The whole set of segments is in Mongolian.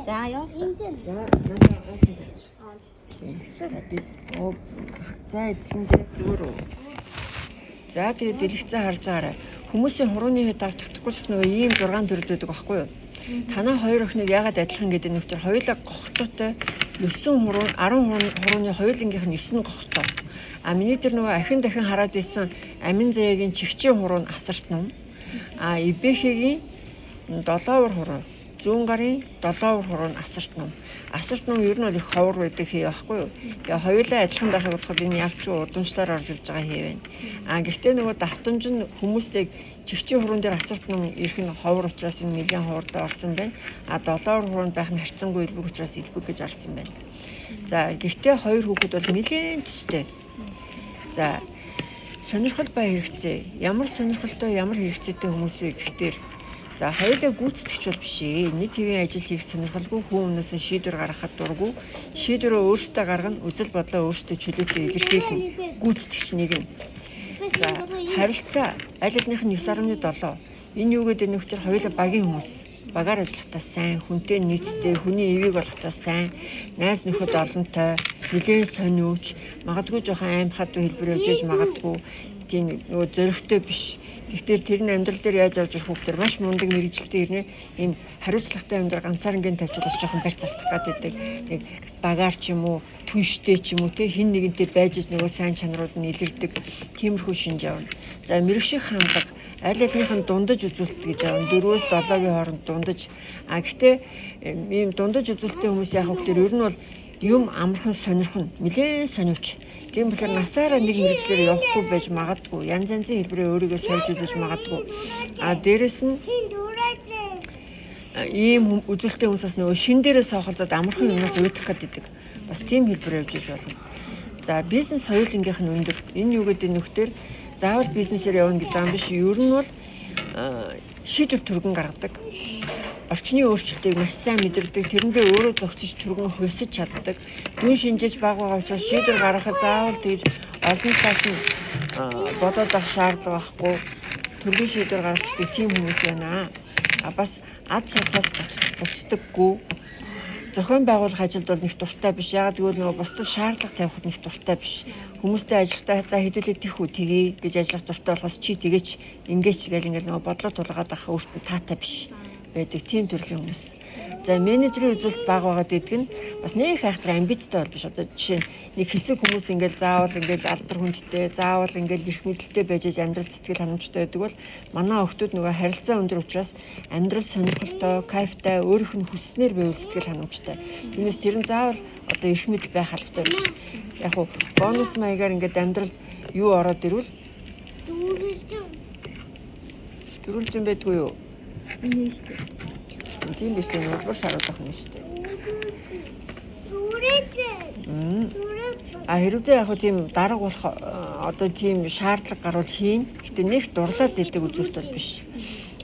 За явуулъя. За надад за эзэхэндээ зүгээр үү. За тэгээд дэлгэцээ харж байгаарай. Хүмүүсийн хурууны хэд автагдахгүй ч нөгөө ийм 6 төрөл байдаг байхгүй юу? Танаа хоёр охиныг яагаад адилхан гэдэг нь втер хоёулаа гогцоотой 9 хуруу 10 хурууны хоёулынгийнх нь 9 гогцоо. А миний тэр нөгөө ахин дахин хараад исэн амин заяагийн чигчийн хуруу нь асарт ном. А ибэхигийн 7 хуруу зүүн гарын 7 хуруу нь асарт ном. Асарт ном ер нь бол их ховор байдаг хий байхгүй юу? Тэгээ хоёулаа адилхан байхад бодоход энэ ялч удамшлаар орж ирж байгаа хий байна. А гэхдээ нөгөө давтамж нь хүмүүстэй чигчийн хуруун дээр асарт ном ирэх нь ховор учраас энэ нэлийн ховордоо орсон байна. А 7 хуруунд байх нь харьцангуй илбэг учраас илбэг гэж орсон байна. За гэхдээ хоёр хүүхэд бол нэлээд төстэй. За сонирхол ба хэрэгцээ. Ямар сонирхолтой ямар хэрэгцээтэй хүмүүс вэ гэхээр за хоёулаа гүйцэтгэгч бол биш ээ. Нэг хэвийн ажил хийх сонирхолгүй хүн өмнөөс шийдвэр гаргахад дурггүй. Шийдвэрөө өөрсдөө гаргана, үзэл бодлоо өөрсдөө чөлөөтэй илэрхийлнэ. Гүйцэтгэгч нэг нь. За харилцаа аль алиных нь 9.7. Энэ юу гэдэг нь втер хоёулаа багийн хүмүүс. Багаар ажиллахдаа сайн, хүнтэй нийцтэй, хүний эвийг болохдоо сайн, найз нөхөд олонтой, нэлээд сониуч, магадгүй жоохон аимхад хэлбэр явж магадгүй тийм нөгөө зөрөгтэй биш. Тэгэхээр тэр нь амьдрал дээр яаж авч ирэх хүүхдэр маш мундаг мэрэгжилтэй ирнэ. Ийм хариуцлагатай амьдрал ганцаарнгийн тавьчихвал жоохон барь цалтах гэдэг. Нэг багаар ч юм уу, түнштэй ч юм уу те хин нэгэнтэй байж нөгөө сайн чанарууд нь илэрдэг. Тиймэрхүү шинж явна. За мэрэгших хандлага аль алиных нь дундаж үзүүлэлт гэж явна. 4-өөс 7-гийн хооронд дундаж. А гэхдээ ийм дундаж үзүүлэлттэй хүмүүс яах вэ гэхээр ер нь бол юм амархан сонирхон нэлээд сониуч. Тийм болохоор насаараа нэг мэрэгчлэр явахгүй байж магадгүй. Янз янзын хэлбэрээр өөрийгөө сольж үзэж магадгүй. А дээрэс нь ийм үзүүлэлттэй хүмүүсээс нөгөө шин дээрээ соохолцоод амархан юмнаас уйдах гэдэг. Бас тийм хэлбэр явж иж болно. За бизнес хоёулынгийнх нь өндөр. Энэ юу гэдэг нөхдөр заавал бизнесээр явна гэж байгаа юм биш. Ер нь бол шийдвэр түргэн гаргадаг. Орчны өөрчлөлтийг маш сайн мэдэрдэг. Тэрэндээ өөрөө зохицож түргэн хувьсаж чаддаг. Дүн шинжиж баг байгаа учраас шийдвэр гаргахад заавал тэгж олон талаас нь бодоод авах шаардлага байхгүй. Түргэн шийдвэр гаргацдаг тийм хүмүүс байна. А бас ад сурахаас буцдаггүй. Зохион байгуулах ажилд бол нэг дуртай биш. Яагаад гэвэл нөгөө бусдад шаардлага тавихад нэг дуртай биш. Хүмүүстэй ажиллахдаа за хэдүүлээ тих үү тгий гэж ажиллах дуртай болохоос чи тэгээч ингээч гэл ингээл нөгөө бодлоо тулгаад авах өөртөө таатай биш байдаг тийм төрлийн хүмүүс. За менежерийн үзүүлэлт баг байгаа гэдэг нь бас нэг хайхтар амбицтай бол биш. Одоо жишээ нь нэг хэсэг хүмүүс ингээл заавал ингээл алдар хүндтэй, заавал ингээл их мэдлэлтэй байж амьдрал сэтгэл ханамжтай байдаг бол манай охтууд нөгөө харилцаа өндөр учраас амьдрал сонирхолтой, кайфтай, өөрийнх нь хүснээр байвал сэтгэл ханамжтай. Түүнээс тэр нь заавал одоо их мэдл байх албатай биш. Яг уу бонус маягаар ингээд амьдралд юу ороод ирвэл төрүүлж байдгүй юу? Тийм биш тийм улбар шаруулах нь шүү дээ. А хэрвээ яг хөө тийм дарга болох одоо тийм шаардлага гарвал хийн. Гэтэ нэг дурлаад идэг үзүүлэлт бол биш.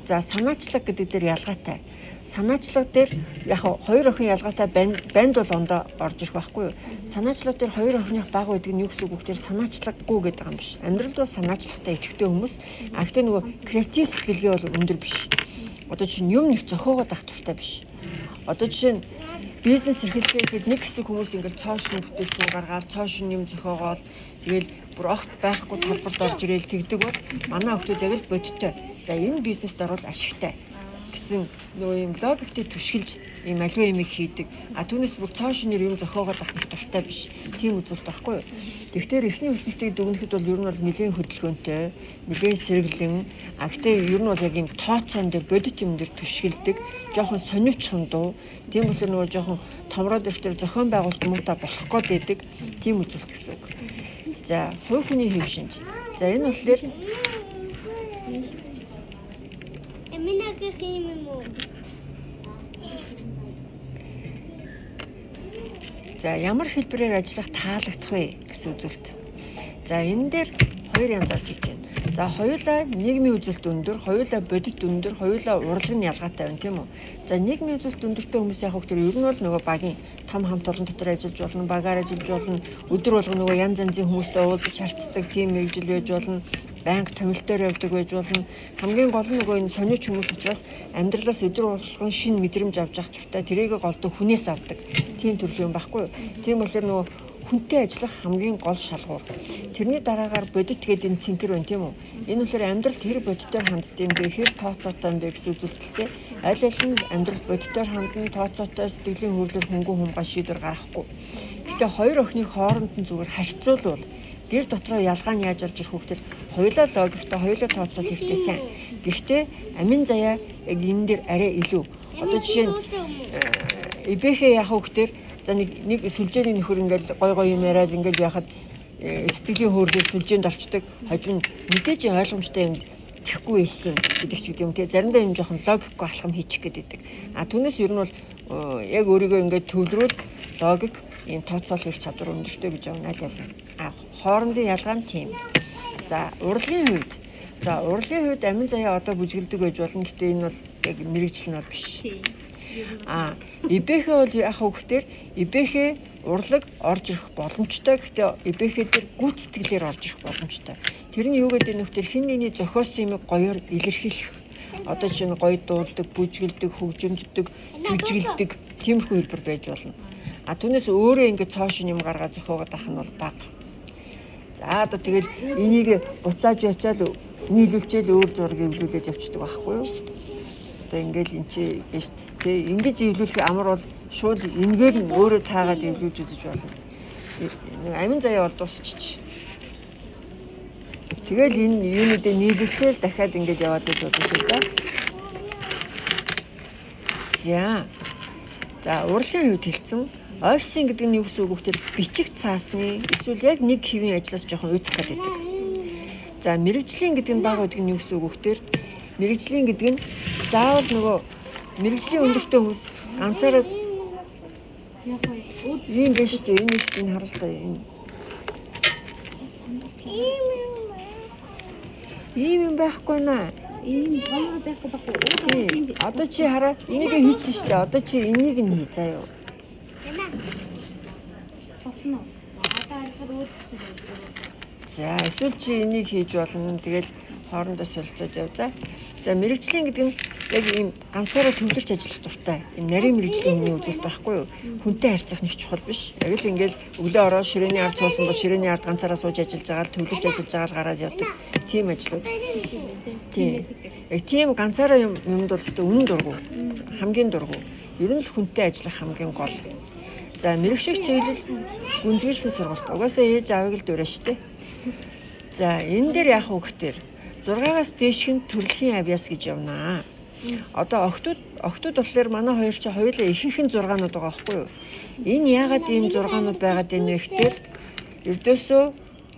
За санаачлаг гэдэг дээр ялгаатай. Санаачлаг дээр яг хоёр охин ялгаатай банд бол ондоо орж ирэх байхгүй юу? Санаачлаг дээр хоёр охиных баг байдаг нь юу гэсэн үг вэ? Санаачлаггүй гэдэг юм биш. Амьдралд бол санаачлагтай идэвхтэй хүмүүс. А гэтээ нөгөө креатив сэтгэлгээ бол өндөр биш. Одоо чинь юм нэг зохиогоод ах туртай биш. Одоо жишээ нь бизнес эрхлэхэд нэг хэсэг хүмүүс ингээл цоошин бүтээгдэхүүн гаргаад цоошин юм зохиогоод тэгэл бүр огт байхгүй талбарт орж ирээл тэгдэг бол манай охтууд яг л бодиттой. За энэ бизнест орвол ашигтай гэсэн нөгөө юм логиктэй түшгэлж ийм аливаа юмыг хийдэг. А түүнээс бүр цоошинэр юм зохиогоод ах нэг дуртай биш. Тийм үзүүлэлт байхгүй юу? Тэгэхээр эхний хүснэгтийг дүгнэхэд бол ер нь бол нэлээд хөдөлгөөнтэй, нэлээд сэргэлэн. А гэтээ ер нь бол яг ийм тооцоон дээр бодит юм дээр түшгэлдэг, жоохон сониучхан дуу. Тийм болохоор нөгөө жоохон томроод ирэхдээ зохион байгуулалт муутай болох гээд байдаг. Тийм үзүүлэлт гэсэн үг. За, хувь хүний хэв шинж. За энэ болохоор за ямар хэлбэрээр ажиллах таалагдах вэ гэсэн үзүүлэлт. За энэ дээр хоёр янз орж иж байна. За хоёулаа нийгмийн үзэлт өндөр, хоёулаа бодит өндөр, хоёулаа урлаг нь ялгаатай байна тийм үү. За нийгмийн үзэлт өндөртэй хүмүүс яг хөтөр ер нь бол нөгөө багийн том хамт олон дотор ажиллаж болно, багаар ажиллаж болно, өдөр болго нөгөө янз янзын хүмүүстэй уулзаж харьцдаг тийм мэргэжил байж болно, байнга томилтоор явдаг байж болно. Хамгийн гол нь нөгөө энэ сониуч хүмүүс учраас амьдралаас өдөр болгон шинэ мэдрэмж авч явах туфтаа тэрийг голдуу хүнээс авдаг. Тийм төрлийн юм байхгүй юу. Тийм болохоор нөгөө хүнтэй ажиллах хамгийн гол шалгуур. Тэрний дараагаар бодит гэдэг энэ цэнхэр байна тийм үү? Энэ болохоор амьдрал тэр бодитоор ханддаг юм бэ, хэр тооцоотой юм бэ гэсэн үзүүлэлттэй. Аль аль нь амьдрал бодитоор хандан тооцоотой сэтгэлийн хөдлөл хөнгөн хумгаа шийдвэр гаргахгүй. Гэтэ хоёр охины хооронд нь зүгээр харьцуулбал гэр дотроо ялгаа нь яаж орж ирэх хүүхдэд хоёулаа логиктой, хоёулаа тооцоол хэрэгтэй сайн. Гэхдээ амин заяа яг энэ дээр арай илүү. Одоо жишээ нь ибэхэ яах хүүхдэр за нэг сүлжээний нөхөр ингээл гой юм яриад ингээл яхад сэтгэлийн хөөрlөөр сүлжээнд орчдөг. Хожим мэдээж ойлгомжтой юм тэхгүй байсан гэдэг ч гэдэм те. Заримдаа юм жоохон логикгүй алхам хийчих гэдэг. А түүнээс ер нь бол яг өөрийгөө ингээд төвлөрүүл логик ийм тооцоол хийх чадвар өндөртэй гэж байна аль аль. А хоорондын ялгаа нь тийм. За урлагийн хувьд урлагийн хувьд амин заяа одоо бүжгэлдэг байж болно. Гэтэ энэ бол яг мэрэгжил нь биш. ибэхэ бол яг хөвгтэр ибэхэ урлаг орж ирэх боломжтой. Гэхдээ ибэхэ дээр гүйцэтгэлээр орж ирэх боломжтой. Тэр нь юу гэдэг нөхдөр хин нэгний зохиосон юмыг гоёор илэрхийлэх. Одоо чинь гоё дуулдаг, бүжгэлдэг, хөгжимддэг, жүжиглдэг тиймэрхүү хэлбэр байж болно. А түүнээс өөрөө ингээд цоошин юм гаргаад зохиогоод авах нь бол бага. За одоо тэгэл энийг буцааж ячаал нийлүүлчихэл өөр зураг эвлүүлээд явчихдаг байхгүй юу? Одоо ингээл эн чи биш тэг ингэж эвлүүлэх амар бол шууд энэгээр нь өөрөө таагаад эвлүүлж үзэж болно. Амин заяа бол дуусчих. Тэгэл энэ юунуудыг нийлүүлчихэл дахиад ингэж яваад байж болно шүү. За урлагийн хувьд хэлсэн офисын гэдэг нь юу гэсэн үг вэ? Бичих цаасны эсвэл яг нэг хэвийн ажлаас жоохон уйдах гэдэг. За мэрэгжлийн гэдэг нь баг гэдэг нь юу гэсэн үг вэ? Мэрэгжлийн гэдэг нь заавал нөгөө мэрэгжлийн өндөртэй хүмүүс ганцаараа ийм биш үү? Энэ шүү дээ харалтаа энэ. Ийм юм байхгүй наа. Ийм гомор байхгүй байхгүй. Одоо чи хараа энийг хийчихсэн шүү дээ. Одоо чи энийг нь хий заа юу. За эсвэл чи энийг хийж болно. Тэгэл хоорондоо солилцоод явзаа. За мэрэгжлийн гэдэг нь яг ийм ганцаараа төвлөрч ажиллах дуртай. Ийм нарийн мэрэгжлийн хүний үзүүлэлт байхгүй юу? Хүнтэй харьцах нэг чухал биш. Яг л ингээл өглөө ороод ширээний ард суусан бол ширээний ард ганцаараа сууж ажиллаж байгаа л төвлөрч ажиллаж байгаа л гараад явдаг. Тийм ажлууд. Тийм. Яг тийм ганцаараа юмд бол зөвхөн үнэн дургу. Хамгийн дургу. Ер нь л хүнтэй ажиллах хамгийн гол. За мэрэгших чиглэл гүнзгийлсэн сургалт. Угаасаа ээж аавыг л дураа штэ. За энэ дээр яах вэ гэхээр 6-аас дээшх нь төрөлхийн авьяас гэж явнаа. Одоо охтууд болохоор манай хоёр ч хоёулаа ихэнх нь 6-нууд байгаа байхгүй юу? Энэ яагаад ийм 6-нууд байгаад байна вэ гэхээр ердөөсөө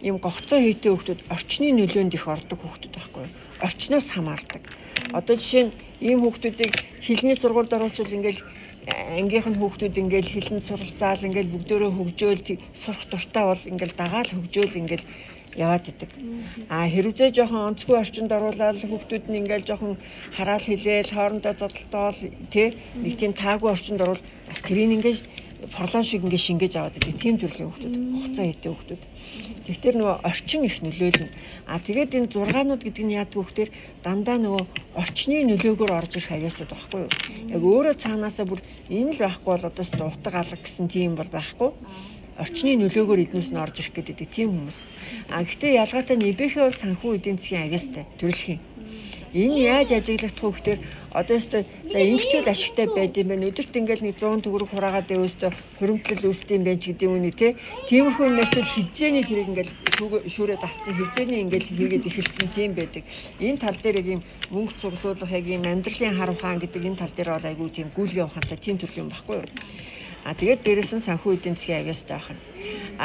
ийм гогцоо хийтэй хүүхдүүд орчны нөлөөнд их ордог хүүхдүүд байхгүй юу? Орчноос хамаардаг. Одоо жишээ нь ийм хүүхдүүдийг хэлний сургуульд оруулчвал ингээл ангийнхан хүүхдүүд ингээл хэлэнд суралцаал ингээл бүгдөө хөгжөөл сурах дуртай бол ингээл дагаал хөгжөөл ингээл яваад идэг. Хэрвээ жоохон онцгүй орчинд оруулаад хүүхдүүд нь ингээл жоохон хараал хэлээл хоорондоо зодтолтоол тий нэг тийм таагүй орчинд оруул бас тэрийг ингээд порлон шиг ингээд шингээж аваад идэг. Тийм төрлийн хүүхдүүд, хугацаа хийтэй хүүхдүүд. Тэгэхээр нөгөө орчин их нөлөөлнө. Тэгээд энэ 6-нууд гэдэг нь яадаг вэ гэхээр дандаа нөгөө орчны нөлөөгөөр орж ирэх авьяасууд байхгүй юу? Яг өөрөө цаанаасаа бүр энэ л байхгүй бол одоо ч утга алга гэсэн тийм бол байхгүй. Орчны нөлөөгөөр эднээс нь орж ирэх гэдэг тийм хүмүүс. Гэхдээ ялгаатай нь ибэхэ бол санхүү эдийн засгийн авьяастай төрөлхийн. Энэ яаж ажиглагдах вэ гэхээр одоо өстө за ингэчүүл ашигтай байд юм байна. Өдөрт ингээл нэг 100 төгрөг хураагаад өстө хуримтлал үүсдэм байх ч гэдэг юм уу те. Тиймэрхүү юм ярьчвал хизээний тэрийг ингээл шүүрээд авцсан хизээний ингээл хийгээд эхэлсэн тийм байдаг. Энэ тал дээр яг юм мөнгө цуглуулах яг юм амьдралын хар ухаан гэдэг энэ тал дээр бол айгүй тийм гүйлгээ ухаантай тийм төрлийн юм баггүй юу? Тэгээд дээрээс нь санхүү эдийн засгийн авьяастай байна.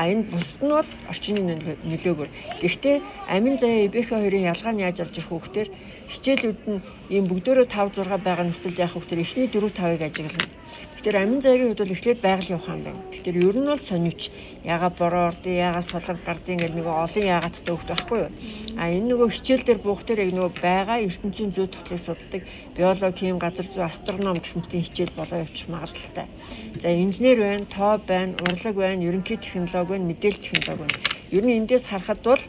Энэ бусд нь бол орчны нөлөөгөөр. Гэхдээ амин заяа ибэхэ хоёрын ялгаа нь яаж орж ирэх вэ гэхээр хичээлүүд нь ийм бүгдөө 5 6 байгаа нөхцөлд яах вэ гэхээр эхний 4 5-ыг ажиглана. Тэгэхээр амин зайгийн хувьд бол эхлээд байгалийн ухаан байна. Тэгэхээр ер нь бол сониуч яга бороо ордын яга солонг гардын гэл нөгөө олон ягааттай хөвгт байхгүй юу? А энэ нөгөө хичээл дээр буух дээр яг нөгөө байгаа ертөнцийн зүй тогтолцоог судалдаг биологи, хим, газар зүй, астроном гэх мэтийн хичээл болоо явуучих магадлалтай. За инженер байна, тоо байна, урлаг байна, ерөнхий технологи байна, мэдээлэл технологи байна. Ер нь эндээс харахад бол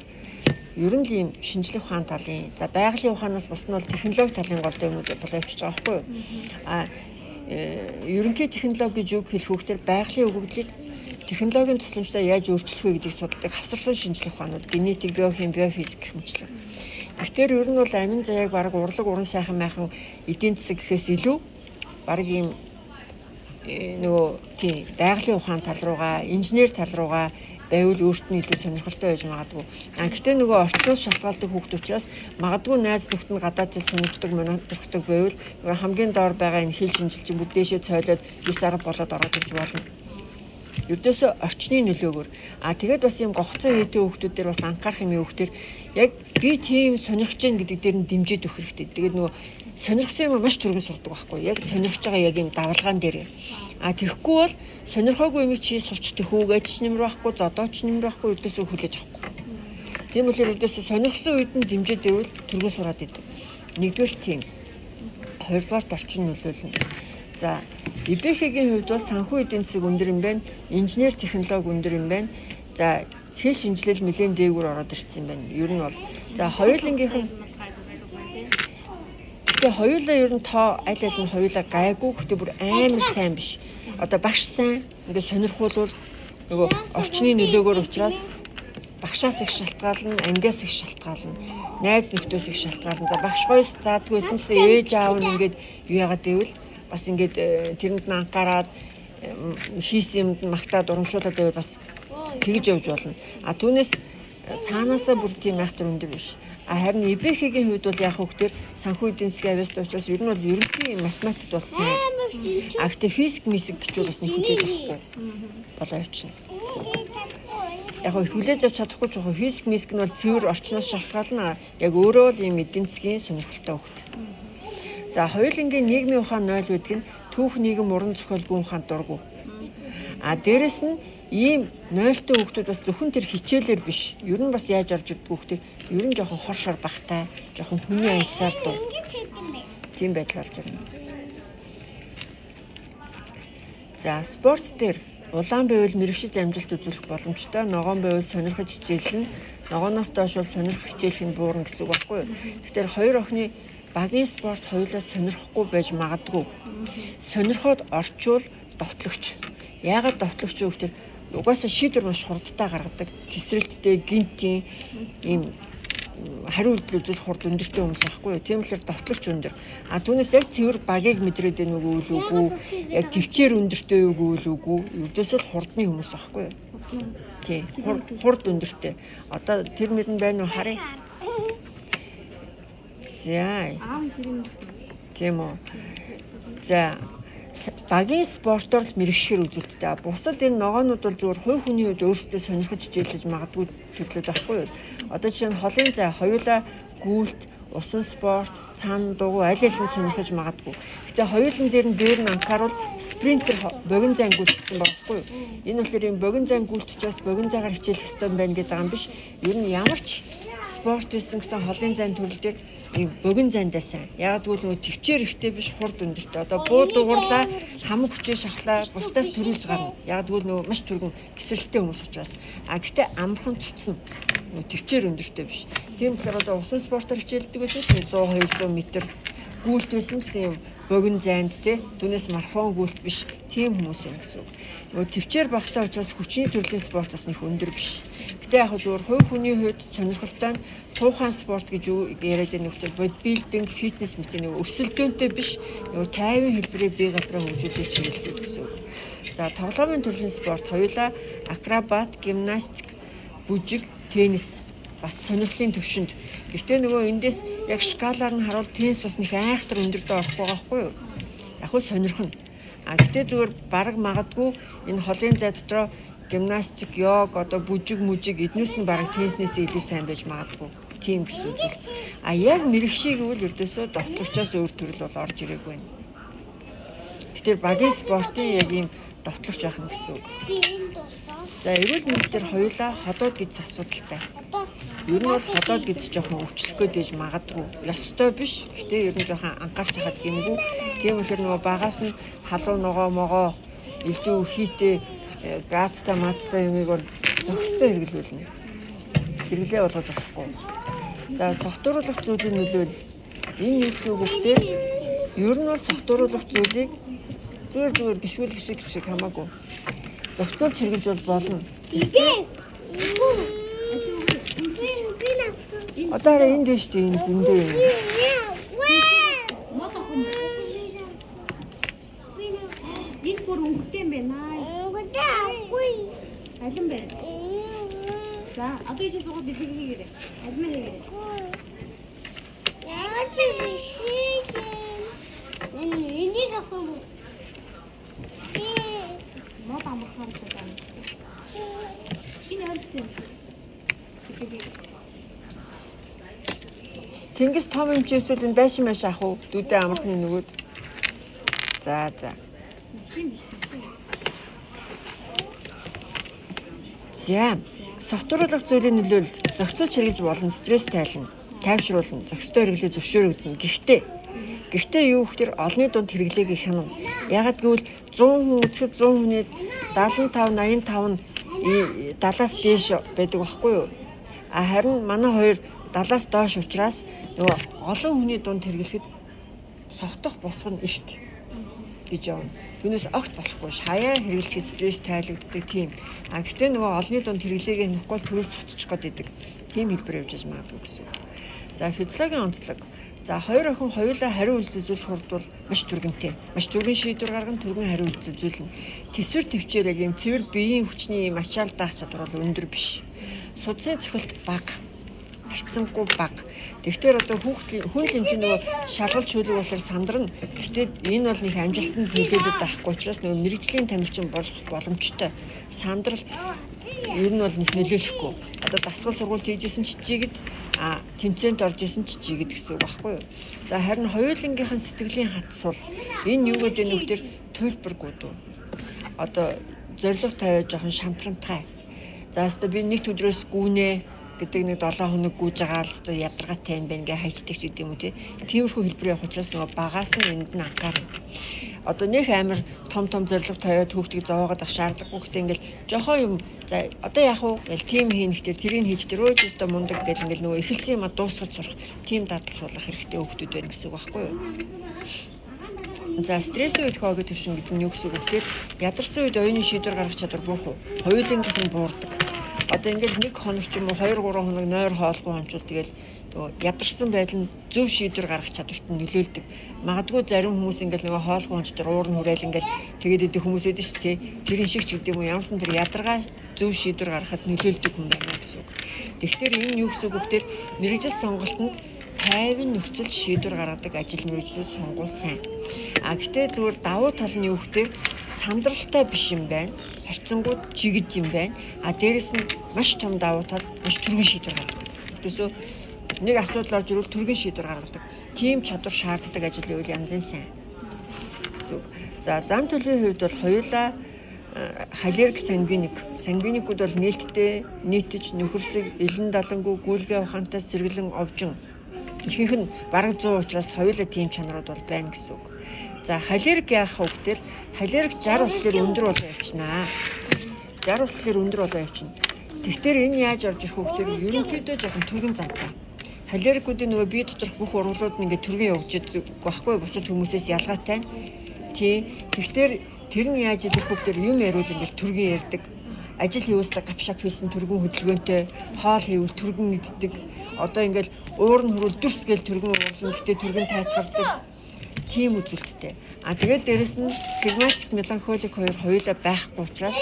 ер нь л ийм шинжлэх ухаан талын, за байгалийн ухаанаас бус нь бол технологи талын голдоо юмуд болоо явуучих байгаа байхгүй юу? А ерөнхий технологи гэж үг хэлэх үгээр байгалийн өгөгдлийг технологийн тусламжтай яаж өөрчлөх вэ гэдгийг судалдаг хавсарсан шинжлэх ухаанууд, генетик, биохим, биофизик гэх мэтлэн. Тэгэхээр ер нь бол амин заяаг бараг урлаг, уран сайхан майхан эдийн засаг гэхээс илүү бараг ийм нөгөө тийм байгалийн ухаан тал руугаа, инженер тал руугаа байвал өөрт нь илүү сонирхолтой байж магадгүй. Гэхдээ нөгөө орчноос шалтгаалдаг хүүхд учраас магадгүй найз нөхд нь гадаадд сонирхдаг, монирхдаг байвал нөгөө хамгийн доор байгаа энэ хэл шинжилгээ бүгд дэшээ цойлоод 9 10 болоод ороод ирж болно. Ердөөсөө орчны нөлөөгөөр. Тэгээд бас юм гогцоо хийдэг хүүхдүүд дээр бас анхаарах юм хүүхдэр яг би тийм сонирхож гэн гэдэг дээр нь дэмжиж өгөх хэрэгтэй. Тэгээд нөгөө сонирхсан юм маш түргэн сурдаг байхгүй. Яг сонирхож байгаа яг юм давалгаан дээр. Тэгэхгүй бол сонирхоогүй юм чи сурч тэхүүгээд ч нэмэр байхгүй, зодооч нэмэр байхгүй, ердөөсөө хүлээж авахгүй. Тийм болохоор ердөөсөө сонирхсан үед нь дэмжиж өгвөл түргэн сураад идэг. Нэгдүгээр тийм. Хоёрдугаар орчин нөлөөлнө. За, ИБХ-ийн хувьд бол санхүү эдийн засаг өндөр юм байна, инженер технологи өндөр юм байна. За, хэл шинжилэл нэлээд дээгүүр ороод ирсэн юм байна. Ер нь бол за хоёулангийнх нь тэгээ хоёулаа ер нь тоо аль аль нь хоёулаа гайгүй гэхдээ бүр амар сайн биш. Одоо багш сайн ингээд сонирхуулвал нөгөө орчны нөлөөгөөр учраас багшаас их шалтгаална, ангиас их шалтгаална, найз нөхдөөс их шалтгаална. За багш гоёс заадгүйсэн ч ээж аав нь ингээд юу яагаад гэвэл бас ингээд тэрэнд нь анхаарад хийсэн юмд магтаад урамшуулаад байвал бас тэгж явж болно. Түүнээс цаанаасаа бүр тийм айхтар өндөр биш. Харин ИБХ-ийн хувьд бол яг хөхтөр санхүү эдийн засгийн авьяастай учраас ер нь бол ерөнхий математикт бол сайн. Гэхдээ физик мисик гэж бас нэг хүлээж авахгүй болоо явчихна. Яг хүлээж авч чадахгүй ч яг физик мисик нь бол цэвэр орчноос шалтгаална. Яг өөрөө л ийм эдийн засгийн сонирхолтой хөхт. За хоёулангийн нийгмийн ухаан 0 гэдэг нь түүх нийгэм уран зохиол гүн ухаан дургу. Дээрэс нь ийм 0-тэй хүүхдүүд бас зөвхөн тэр хичээлээр биш. Ер нь бас яаж орж ирдэг хүүхдээ ер нь жоохон хор шор багтай, жоохон хүний аясаар дуу. Тийм байдал болж байна. За спорт дээр улаан байвал мэрэгшиж амжилт үзүүлэх боломжтой, ногоон байвал сонирхож хичээлнэ, ногооноос доош бол сонирхох хичээлх нь буурна гэсэн үг байхгүй юу? Тэгэхээр хоёр охины багийн спорт хоёулаа сонирхгүй байж магадгүй. Сонирхоод орчвол довтлогч. Яагаад довтлогч вэ гэхээр угаасаа шийдвэр маш хурдтай гаргадаг. Тесрэлттэй, гинтийн ийм хариу үйлдэл үзүүлэх хурд өндөртэй хүмүүс байхгүй юу? Тийм болохоор довтлогч өндөр. Түүнээс яг цэвэр багийг мэдрээд байна уу үгүй, яг төвчээр өндөртэй юу үгүй, ердөөсөө л хурдны хүмүүс байхгүй юу? Тийм, хурд өндөртэй. Одоо тэр мөрөнд байна уу харъя. За. Тийм үү. За багийн спортоор л мэрэгшээр үзүүлэлттэй. Бусад энэ ногоонууд бол зүгээр хувь хүний хувьд өөрсдөө сонирхож хичээлж магадгүй төрлөөд байхгүй юу? Одоо жишээ нь холын зай хоёулаа гүйлт, усан спорт, цаана дуугүй аль аль нь сонирхож магадгүй. Гэтэ хоёулын дээр нь анхаарал спринтер богино зайн гүйлтсэн байхгүй юу? Энэ болохоор юм богино зайн гүйлт учраас богино зайгаар хичээлэх ёстой байна гэдэг юм биш. Ер нь ямар ч спорт байсан гэсэн холын зайн төрөл дээр ийм богино зайндаа сайн. Яг тэгвэл нөгөө төвчээр ихтэй биш хурд өндөртэй. Одоо буу дугуурлаа хамаг хүчээ шахлаа бусдаас төрүүлж гарна. Яг тэгвэл нөгөө маш түргэн кэсрэлттэй хүмүүс учраас. Гэхдээ амархан цуцсан. Нөгөө төвчээр өндөртэй биш. Тийм болохоор одоо усан спортоор хичээлдэг байсан чинь 100 200 м гүйлт байсан гэсэн юм богино зайд тий түүнээс марафон гүйлт биш. Тийм хүмүүс юм гэсэн үг. Нөгөө төвчээр багтаа учраас хүчний төрлийн спорт бас нэг өндөр биш. Гэтэ яг зөвхөн хувь хүний хувьд сонирхолтой нь туухан спорт гэж яриад байгаа нөхцөл бодибилдинг, фитнес мэт нэг өрсөлдөөнтэй биш. Нөгөө тайван хэлбэрээр бие гадраа хөгжүүлэх чиглэлүүд гэсэн үг. За тоглоомын төрлийн спорт хоёулаа акробат, гимнастик, бүжиг, теннис бас сонирхлын төвшөнд. Гэхдээ нөгөө эндээс яг шкалаар нь харуул теннис бас нэг айхтар өндөртөө орохгүй байхгүй юу? Яг нь сонирхно. Гэхдээ зүгээр бараг магадгүй энэ холын зай дотроо гимнастик, йог, одоо бүжиг, эднээс нь бараг тенниснээс илүү сайн байж магадгүй. Тийм гэсэн үг. Яг мэрэгшийг гэвэл ердөөсөө довтлогчоос өөр төрөл бол орж ирээгүй байна. Тэгэхээр багийн спортын яг ийм довтлогч байх юм гэсэн үг. За эрүүл мэнд дээр хоёулаа ходоод гэж асуудалтай. Ер нь бол ходоод гэж жоохон өвчлөх гээд магадгүй. Ёстой биш. Гэтэ ер нь жоохон анхаарч хахад гэмгүй. Тийм болохоор нөгөө багаас нь халуун ногоо элдв хийтэй газтай мацтай юмыг бол зохистой хэрэглүүлнэ. Хэрэглээ болгож болохгүй. За согтууруулах зүйлийн нөлөөлөл энэ юу гэсэн үг вэ? Ер нь бол согтууруулах зүйлийг зүгээр гişгүүл шиг хамаагүй. Зохицуулж хэрэглэж болно. Одоо хараа энд дэш тийм зөндөө юм. Энэ бүр өнгөтэй юм байна. Алин бэ? За, одоо ишээ зугаад хийгээрэй. Алин хийгээрэй. Энийг авах юм. Мод амархаар байгаа. Энэ аль Тэнгис том хэмжээсэл энэ байшин маш ах уу? Дүүдээ амархны нөгөөд. За. За, согтууруулах зүйлийн нөлөөлөл зохицуулж хэрэглэж болно, стресс тайлна, тайвшруулна, зохистой хэрэглээ зөвшөөрөгдөн. Гэхдээ юу гэхээр олонний дунд хэрэглээг хянана. Ягаад гэвэл 100 хүн үзэхэд 100 хүний 75 85 нь 70-аас дээш байдаг байхгүй юу? Харин манай хоёр 70-аас доош учраас нөгөө олон хүний дунд хэрэглэхэд согтох босго нь ихт гэж явна. Түүнээс огт болохгүй шаяа хэрэглэхэд стресс тайлагддаг тийм. Гэхдээ нөгөө олонний дунд хэрэглээгээ нөхгүй төрөл цогтчих гээд идэг. Тийм хэлбэр явж магадгүй гэсэн. За физиологийн онцлог. За хоёр охин хоёулаа хариу үйлдэл үзүүлж хурдвал маш түргэнтэй. Маш түргэн шийдвэр гарган түргэн хариу үйлдэл үзүүлнэ. Тэсвэр төвчээр яг юм цэвэр биеийн хүчний юм ачаал даах чадвар бол өндөр биш. Судсын цохилт бага. Харьцангуй бага. Тэгэхээр одоо хүүхдийн хүн хэмжээ нөгөө шалгалт шүлэг болохоор сандарна. Гэхдээ энэ бол нэг амжилтанд төлөөлөд байхгүй учраас нөгөө мэрэгжлийн тамирчин болох боломжтой. Сандрал ер нь бол нэг нөлөөлөхгүй. Одоо дасгал сургуульд хийжсэн чичээгэд тэмцээнд орж исэн чичээгэд гэсэн үг байхгүй юу? За харин хоёулангийнхан сэтгэлийн хат сул. Энэ юу гэдэг нь нөхдөр төлбөргүй дөө. Одоо зориг тавиад жоохон шантрамтай. За хэвээ би нэг өдрөөс гүнээ гэдэг нэг 7 хоног гүйж байгаа л хэвээ ядаргаатай юм байна гэ хайчдаг ч гэдэг юм уу тий. Тиймэрхүү хэлбэр явах учраас нөгөө багаас нь энд нь анхаарна. Одоо нэг амар том зориг тавиад хүүхдийг зовоогоод ах шаардлагагүй гэхдээ ингээл жоохон юм за одоо яах вэ гэл тим хийнэхдээ тэрийг хийж дөрөөж өстө мундаг гэл ингээл нөгөө эхэлсэн юм дуусгаж сурах тим дадал суулгах хэрэгтэй хүүхдүүд байна гэсэн үг байхгүй юу? За стрессийн үед хоогийн төвшин гэдэг нь юу гэсэн үг вэ? Ядарсан үед оюуны шийдвэр гаргах чадвар буурах уу? Хоёулангийнх нь буурдаг. Одоо ингээл нэг хоног ч юм уу 2-3 хоног нойр хоолгүй хончвол тэгэл ядарсан байдал нь зөв шийдвэр гаргах чадварт нь нөлөөлдөг. Магадгүй зарим хүмүүс ингээл нөгөө хоолгүй хончдор уур нь хүрээл ингээл тэгээд идэх хүмүүс байдаг шүү дээ. Тэрийн шиг ч гэдэг юм уу ямарсан тэр ядаргаа зөв шийдвэр гаргахад нөлөөлдөг юм байна гэсэн үг. Тэгэхээр энэ юу гэсэн үг вэ? Мэргэжил сонголтод тайван нөхцөл шийдвэр гаргадаг ажил мэргэжлүүд сонгуул сайн. Гэхдээ зүгээр давуу тал нь юу гэхээр сандралтай биш юм байна. Харьцангуй жигд юм байна. Дээрэс нь маш том давуу тал маш түргэн шийдвэр гаргадаг. Тэсүү нэг асуудал орж ирвэл түргэн шийдвэр гаргадаг. Тим чадвар шаарддаг ажил үйл янзын сайн. Гэсэн. За зан төлөвийн хувьд бол хоёулаа холерик сангвиникүүд бол нээлттэй нийтж нөхөрсөг элен далангуу гүйлгээ ухаантай сэргэлэн овжин ихэнх нь бараг 100 учраас хоёулаа тийм чанарууд бол байна гэсэн үг. За холерик яах вэ гэхээр холерик 60 болохоор өндөр болоо явчихнаа. 60 болохоор өндөр болоо явчихна. Тэгэхээр энэ яаж орж ирэх вэ гэхээр ерөнхийдөө жоохон түргэн зантай. Холерикуудын нөгөө бие доторх бүх ургуулууд нь ингээд түргэн явж идэг байхгүй бусад хүмүүсээс ялгаатай. Тэгэхээр тэр нь яаж идэх вэ гэхээр юм яриул ингээд түргэн ярьдаг. Ажил хийвэстэй гапшап хийсэн түргэн хөдөлгөөнтэй, хоол хийвэл түргэн иддэг. Одоо ингээл уур нь хөрвөл дүрс гээл түргэн уурлан гэхдээ түргэн тайтгардаг. Тийм үзүүлэлттэй. Тэгээд дээрэс нь флегматик меланхолик хоёулаа байхгүй учраас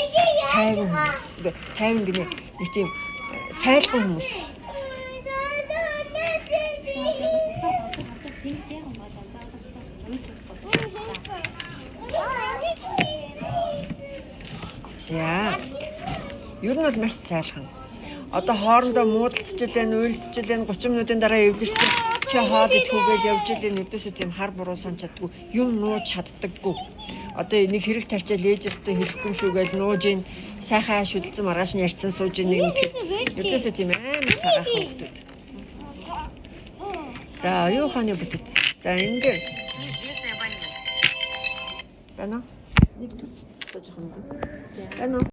тайван хүмүүс. Тайван гэнэ нэг тийм цайлгүй хүмүүс. За. Ер нь бол маш цайлхан. Одоо хоорондоо муудалцж илэн, уйлдж илэн 30 минутын дараа эвлэлцэн чи хоолой түүгээл явж илийн өдөөсөө тийм хар буруу санаж чаддгүй юм нууж чаддаггүй. Одоо энийг хэрэг тарчаал ээжэстэй хэлэхгүй юм шүү гэж нууж ийн сайхан шүдэлцэн маргааш нь ярьцсан сууж ийн нэг өдөөсөө тийм амар цагаах хүмүүс. За юу ханы бүтэц. За ингээд байна. Нэг сууж байгаа юм. Байна.